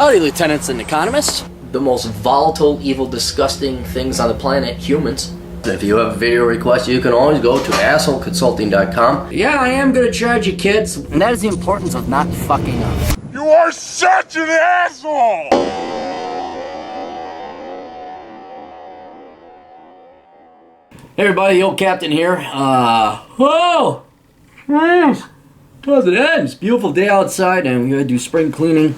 Howdy, lieutenants and economists. The most volatile, evil, disgusting things on the planet, humans. If you have a video request, you can always go to assholeconsulting.com. Yeah, I am gonna charge you, kids. And that is the importance of not fucking up. You are such an asshole! Hey everybody, the old captain here. Whoa! How's it end? It's a beautiful day outside and we're gonna do spring cleaning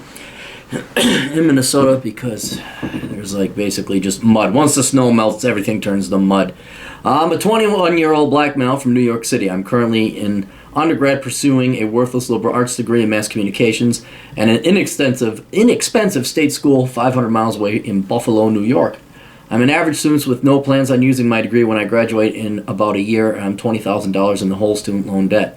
in Minnesota because there's like basically just mud. Once the snow melts, everything turns to mud. I'm a 21-year-old black male from New York City. I'm currently in undergrad pursuing a worthless liberal arts degree in mass communications and an inexpensive state school 500 miles away in Buffalo, New York. I'm an average student with no plans on using my degree when I graduate in about a year, and I'm $20,000 in the whole student loan debt.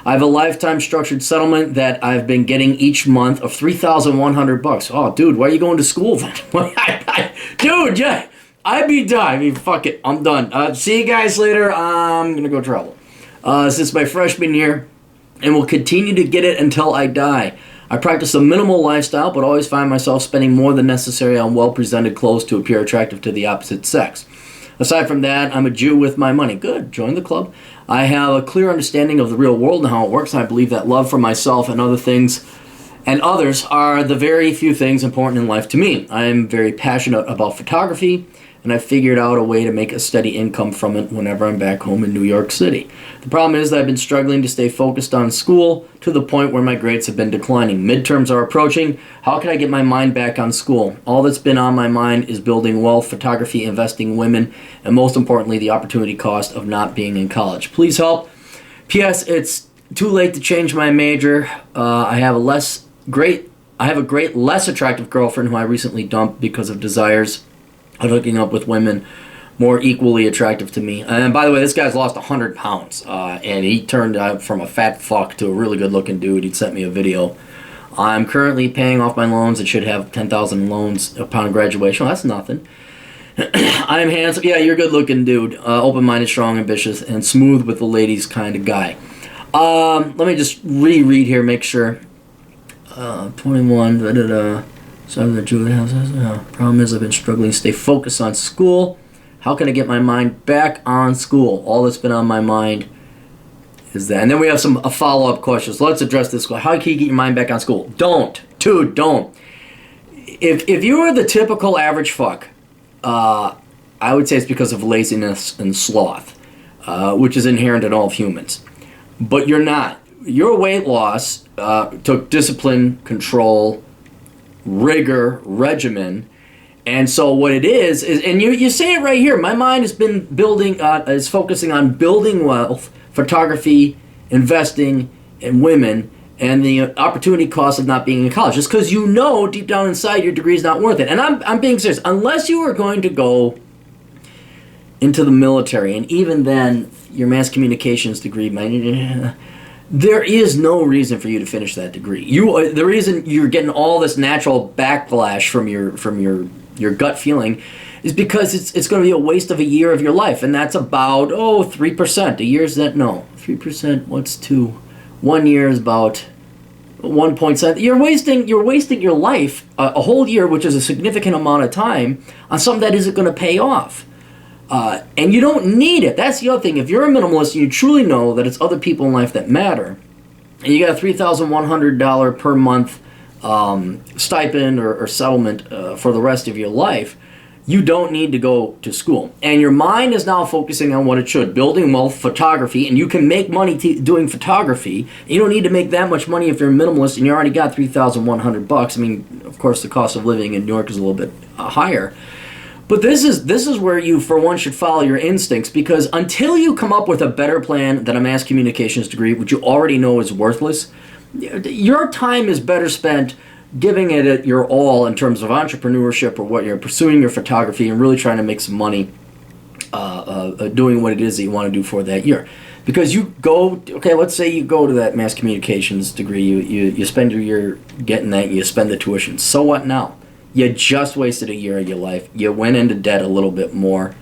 I have a lifetime structured settlement that I've been getting each month of $3,100. Oh, dude, why are you going to school then? Dude, yeah, I'd be done. I mean, fuck it, I'm done. See you guys later. I'm gonna go travel. Since my freshman year, and will continue to get it until I die. I practice a minimal lifestyle, but always find myself spending more than necessary on well-presented clothes to appear attractive to the opposite sex. Aside from that, I'm a Jew with my money. Good, join the club. I have a clear understanding of the real world and how it works, and I believe that love for myself and other things and others are the very few things important in life to me. I am very passionate about photography, and I figured out a way to make a steady income from it whenever I'm back home in New York City. The problem is that I've been struggling to stay focused on school to the point where my grades have been declining. Midterms are approaching. How can I get my mind back on school? All that's been on my mind is building wealth, photography, investing in women, and most importantly, the opportunity cost of not being in college. Please help. P.S. It's too late to change my major. I have a great, less attractive girlfriend who I recently dumped because of desires of hooking up with women more equally attractive to me. And by the way, this guy's lost 100 pounds, and he turned out from a fat fuck to a really good-looking dude. He sent me a video. I'm currently paying off my loans and should have 10,000 loans upon graduation. Well, that's nothing. I'm handsome. Yeah, you're a good-looking dude. Open-minded, strong, ambitious, and smooth with the ladies kind of guy. Let me just reread here, make sure. 21, Problem is I've been struggling to stay focused on school. How can I get my mind back on school? All that's been on my mind is that. And then we have some follow-up questions. Let's address this. How can you get your mind back on school? Don't. Dude, don't. If you are the typical average fuck, I would say it's because of laziness and sloth, which is inherent in all of humans. But you're not. Your weight loss took discipline, control, rigor, regimen, and so what it is and you say it right here, my mind has been is focusing on building wealth, photography, investing in women, and the opportunity cost of not being in college. Just because you know deep down inside your degree is not worth it. And I'm being serious. Unless you are going to go into the military, and even then your mass communications degree there is no reason for you to finish that degree. The reason you're getting all this natural backlash from your gut feeling is because it's going to be a waste of a year of your life, and that's about 3%. A year is that 3%. What's 2? 1 year is about 1.7. You're wasting your life, a whole year, which is a significant amount of time, on something that isn't going to pay off. And you don't need it. That's the other thing. If you're a minimalist and you truly know that it's other people in life that matter, and you got a $3,100 per month stipend or settlement for the rest of your life, you don't need to go to school. And your mind is now focusing on what it should, building wealth, photography, and you can make money doing photography. You don't need to make that much money if you're a minimalist and you already got $3,100. I mean, of course, the cost of living in New York is a little bit higher. But this is where you, for one, should follow your instincts, because until you come up with a better plan than a mass communications degree, which you already know is worthless, your time is better spent giving it your all in terms of entrepreneurship or what you're pursuing your photography and really trying to make some money doing what it is that you want to do for that year. Because you go, let's say you go to that mass communications degree, you spend your year getting that, you spend the tuition. So what now? You just wasted a year of your life. You went into debt a little bit more.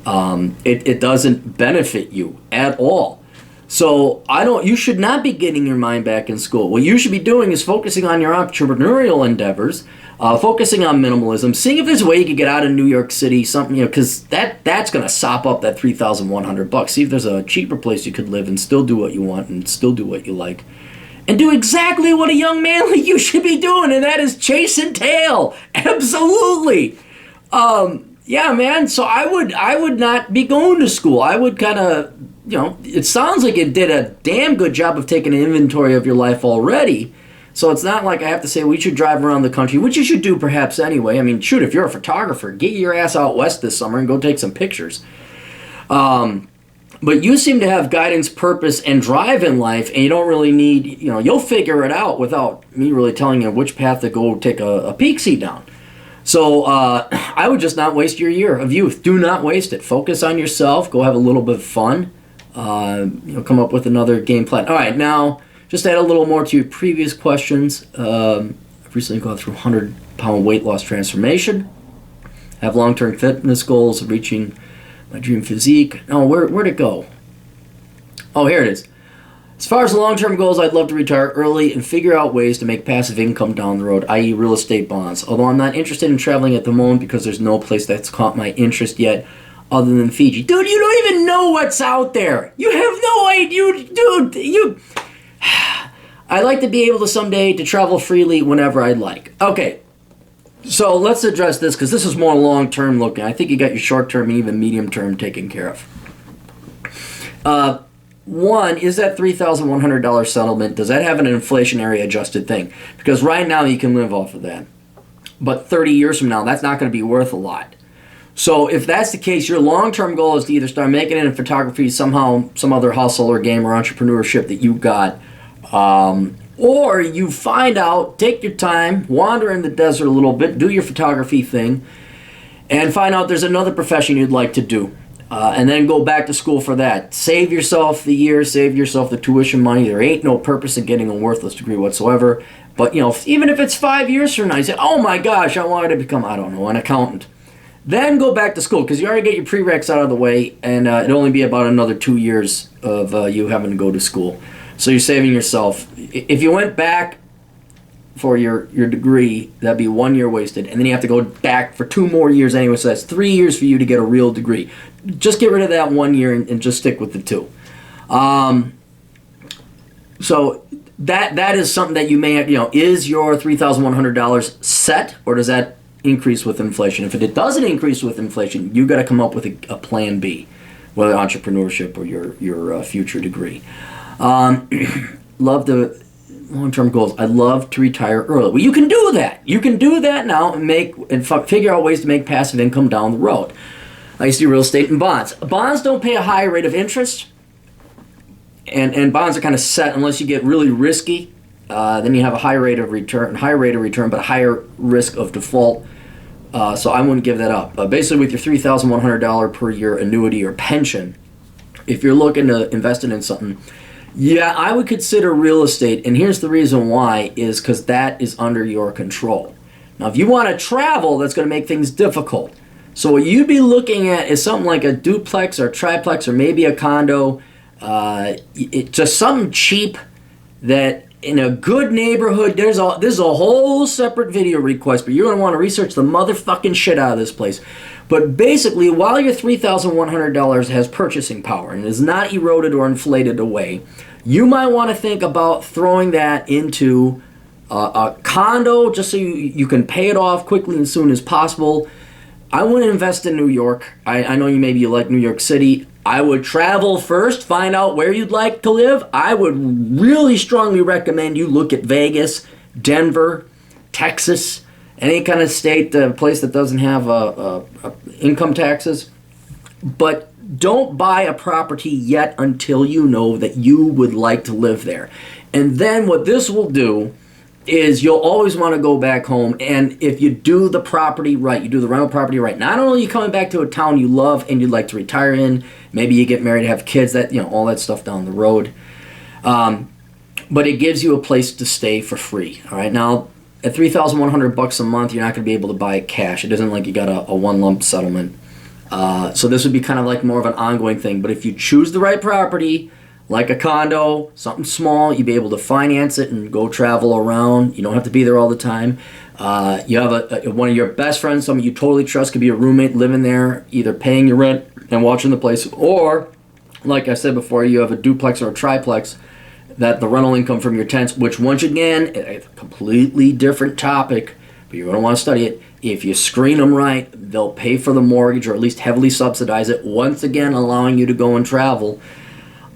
It doesn't benefit you at all. So you should not be getting your mind back in school. What you should be doing is focusing on your entrepreneurial endeavors, focusing on minimalism, seeing if there's a way you could get out of New York City, something, because that's going to sop up that $3,100. See if there's a cheaper place you could live and still do what you want and still do what you like. And do exactly what a young man like you should be doing, and that is chasing tail. Absolutely. Yeah, man. So I would not be going to school. I would kind of, it sounds like you did a damn good job of taking an inventory of your life already. So it's not like I have to say we should drive around the country, which you should do perhaps anyway. I mean, shoot, if you're a photographer, get your ass out west this summer and go take some pictures. But you seem to have guidance, purpose, and drive in life, and you don't really need, you'll figure it out without me really telling you which path to go take a peek seat down. So I would just not waste your year of youth. Do not waste it. Focus on yourself. Go have a little bit of fun. Come up with another game plan. All right, now, just add a little more to your previous questions. I've recently gone through 100-pound weight loss transformation. Have long-term fitness goals of reaching my dream physique. Oh, where'd it go? Oh, here it is. As far as the long-term goals, I'd love to retire early and figure out ways to make passive income down the road, i.e. real estate bonds. Although I'm not interested in traveling at the moment because there's no place that's caught my interest yet other than Fiji. Dude, you don't even know what's out there. You have no idea. Dude, I'd like to be able to someday to travel freely whenever I'd like. Okay. So let's address this because this is more long-term looking. I think you got your short-term and even medium-term taken care of. One, is that $3,100 settlement, does that have an inflationary adjusted thing? Because right now you can live off of that. But 30 years from now, that's not going to be worth a lot. So if that's the case, your long-term goal is to either start making it in photography somehow, some other hustle or game or entrepreneurship that you got, or you find out, take your time, wander in the desert a little bit, do your photography thing, and find out there's another profession you'd like to do. And then go back to school for that. Save yourself the year, save yourself the tuition money. There ain't no purpose in getting a worthless degree whatsoever. But, even if it's 5 years from now, you say, oh my gosh, I wanted to become, an accountant. Then go back to school, because you already get your prereqs out of the way, and it'll only be about another 2 years of you having to go to school. So you're saving yourself. If you went back for your degree, that'd be 1 year wasted, and then you have to go back for 2 more years anyway, so that's 3 years for you to get a real degree. Just get rid of that 1 year and just stick with the 2. So that is something that you may have, is your $3,100 set, or does that increase with inflation? If it doesn't increase with inflation, you got to come up with a plan B, whether entrepreneurship or your future degree. Love the long-term goals. I'd love to retire early. Well, you can do that. You can do that now and figure out ways to make passive income down the road. I used to do real estate and bonds. Bonds don't pay a high rate of interest, and bonds are kind of set unless you get really risky. Then you have a high rate of return, but a higher risk of default. So I wouldn't give that up. Basically, with your $3,100 per year annuity or pension, if you're looking to invest it in something, yeah, I would consider real estate. And here's the reason why, is because that is under your control. Now, if you want to travel, that's going to make things difficult. So what you'd be looking at is something like a duplex or a triplex or maybe a condo. Just something cheap that in a good neighborhood. This is a whole separate video request, but you're going to want to research the motherfucking shit out of this place. But basically, while your $3,100 has purchasing power and is not eroded or inflated away, you might want to think about throwing that into a condo just so you can pay it off quickly and as soon as possible. I wouldn't invest in New York. I know you like New York City. I would travel first, find out where you'd like to live. I would really strongly recommend you look at Vegas, Denver, Texas, any kind of state, place that doesn't have income taxes. But don't buy a property yet until you know that you would like to live there. And then what this will do is you'll always want to go back home, and if you do the property right, you do the rental property right, not only are you coming back to a town you love and you'd like to retire in, maybe you get married, have kids, that all that stuff down the road, but it gives you a place to stay for free. All right, now at $3,100 a month, you're not going to be able to buy it cash. It isn't like you got a one lump settlement. So this would be kind of like more of an ongoing thing. But if you choose the right property, like a condo, something small. You'd be able to finance it and go travel around. You don't have to be there all the time. You have one of your best friends, someone you totally trust, could be a roommate living there, either paying your rent and watching the place, or, like I said before, you have a duplex or a triplex that the rental income from your tenants, which once again, a completely different topic, but you're going to want to study it. If you screen them right, they'll pay for the mortgage or at least heavily subsidize it, once again allowing you to go and travel.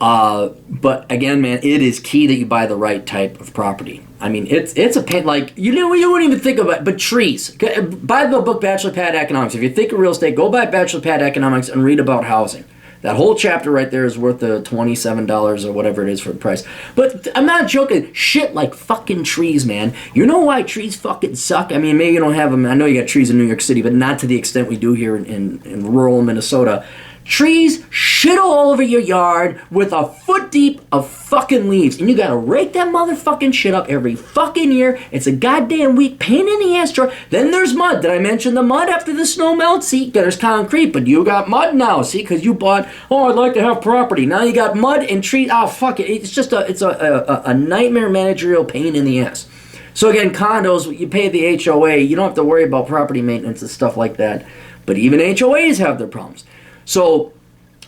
But again, man, it is key that you buy the right type of property. I mean, it's a pain. Like, you wouldn't even think about it, but trees. Buy the book Bachelor Pad Economics. If you think of real estate, go buy Bachelor Pad Economics and read about housing. That whole chapter right there is worth the $27 or whatever it is for the price. But I'm not joking. Shit like fucking trees, man. You know why trees fucking suck? I mean, maybe you don't have them. I know you got trees in New York City, but not to the extent we do here in rural Minnesota. Trees shit all over your yard with a foot deep of fucking leaves. And you gotta rake that motherfucking shit up every fucking year. It's a goddamn weak pain in the ass truck. Then there's mud. Did I mention the mud after the snow melts? See, there's concrete, but you got mud now. See, because you bought, I'd like to have property. Now you got mud and trees. Oh, fuck it. It's just a nightmare managerial pain in the ass. So again, condos, you pay the HOA. You don't have to worry about property maintenance and stuff like that. But even HOAs have their problems. So,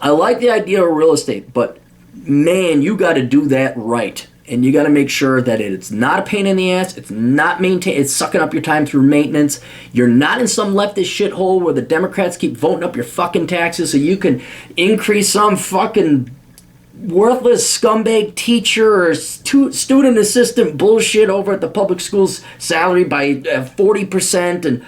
I like the idea of real estate, but man, you got to do that right. And you got to make sure that it's not a pain in the ass, it's not it's sucking up your time through maintenance. You're not in some leftist shithole where the Democrats keep voting up your fucking taxes so you can increase some fucking worthless scumbag teacher or student assistant bullshit over at the public schools salary by 40%. And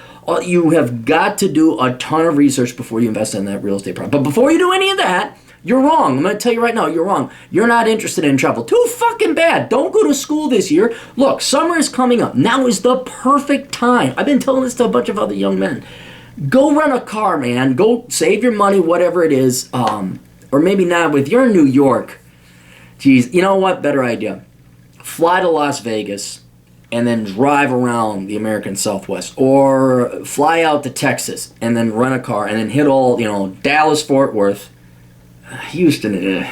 you have got to do a ton of research before you invest in that real estate property. But before you do any of that, you're wrong. I'm going to tell you right now, you're wrong. You're not interested in travel. Too fucking bad. Don't go to school this year. Look, summer is coming up. Now is the perfect time. I've been telling this to a bunch of other young men. Go rent a car, man. Go save your money, whatever it is. Or maybe not. If you're in New York, geez, you know what? Better idea. Fly to Las Vegas and then drive around the American Southwest, or fly out to Texas and then rent a car and then hit all, Dallas, Fort Worth, Houston.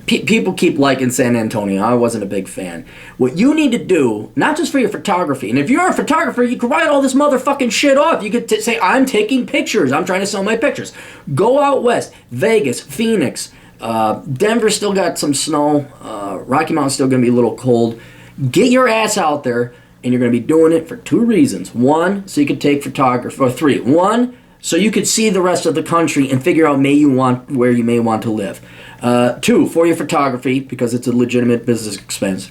People keep liking San Antonio. I wasn't a big fan. What you need to do, not just for your photography, and if you're a photographer, you can write all this motherfucking shit off. You could say, I'm taking pictures. I'm trying to sell my pictures. Go out west, Vegas, Phoenix, Denver still got some snow. Rocky Mountain's still going to be a little cold. Get your ass out there, and you're going to be doing it for two reasons. One, so you could take photography. Or three. One, so you could see the rest of the country and figure out where you may want to live. Two, for your photography, because it's a legitimate business expense.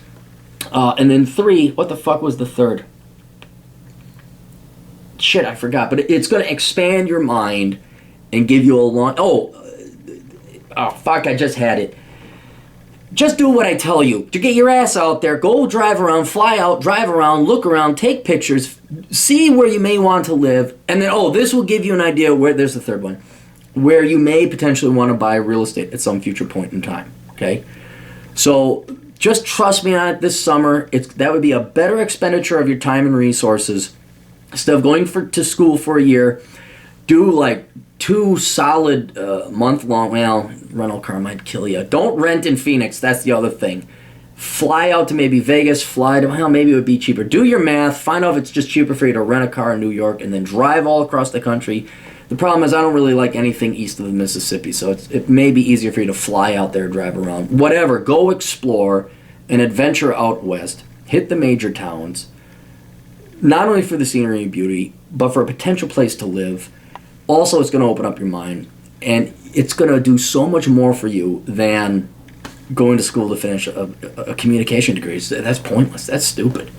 And then three, what the fuck was the third? Shit, I forgot. But it's going to expand your mind and give you a long... Oh, fuck, I just had it. Just do what I tell you. To get your ass out there, go drive around, fly out, drive around, look around, take pictures, see where you may want to live, and then, this will give you an idea where, there's the third one, where you may potentially want to buy real estate at some future point in time, okay? So, just trust me on it this summer. That would be a better expenditure of your time and resources. Instead of going to school for a year, do like 2 solid month-long, rental car might kill you. Don't rent in Phoenix. That's the other thing. Fly out to maybe Vegas, maybe it would be cheaper. Do your math. Find out if it's just cheaper for you to rent a car in New York and then drive all across the country. The problem is I don't really like anything east of the Mississippi, so it may be easier for you to fly out there, drive around. Whatever. Go explore and adventure out west. Hit the major towns. Not only for the scenery and beauty, but for a potential place to live. Also, it's going to open up your mind, and it's going to do so much more for you than going to school to finish a communication degree. That's pointless. That's stupid.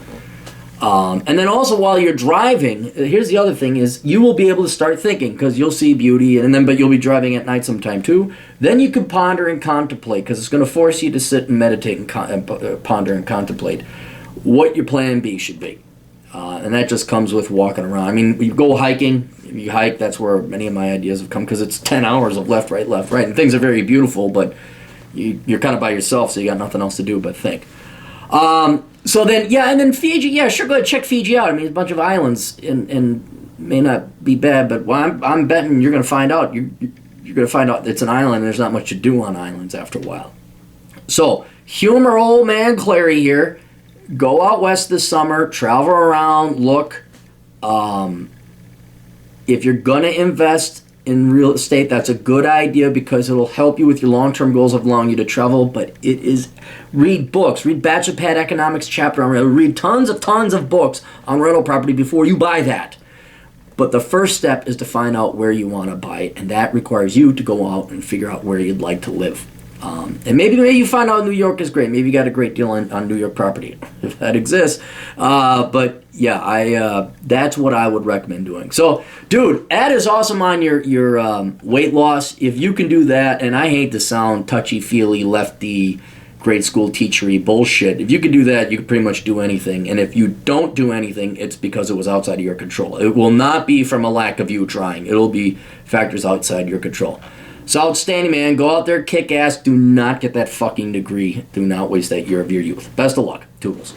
And then also, while you're driving, here's the other thing: is you will be able to start thinking, because you'll see beauty, but you'll be driving at night sometime too. Then you can ponder and contemplate, because it's going to force you to sit and meditate and ponder and contemplate what your plan B should be. And that just comes with walking around. I mean, you go hiking. If you hike, that's where many of my ideas have come, because it's 10 hours of left, right, and things are very beautiful, but you're kind of by yourself, so you got nothing else to do but think. So then, and then Fiji, sure, go ahead, check Fiji out. I mean, it's a bunch of islands, and may not be bad, but I'm betting you're going to find out. You're going to find out it's an island, and there's not much to do on islands after a while. So, humor old man Clary here. Go out west this summer, travel around, look. If you're going to invest in real estate, that's a good idea because it'll help you with your long-term goals of allowing you to travel. But it is, read books. Read Bachelor Pad Economics chapter on rental. Read tons of books on rental property before you buy that. But the first step is to find out where you want to buy it, and that requires you to go out and figure out where you'd like to live. And maybe you find out New York is great. Maybe you got a great deal on New York property, if that exists. But yeah, that's what I would recommend doing. So, dude, Ed is awesome on your weight loss. If you can do that, and I hate to sound touchy-feely, lefty, grade school teachery bullshit. If you can do that, you can pretty much do anything. And if you don't do anything, it's because it was outside of your control. It will not be from a lack of you trying. It'll be factors outside your control. So outstanding, man. Go out there, kick ass. Do not get that fucking degree. Do not waste that year of your youth. Best of luck. Toodles.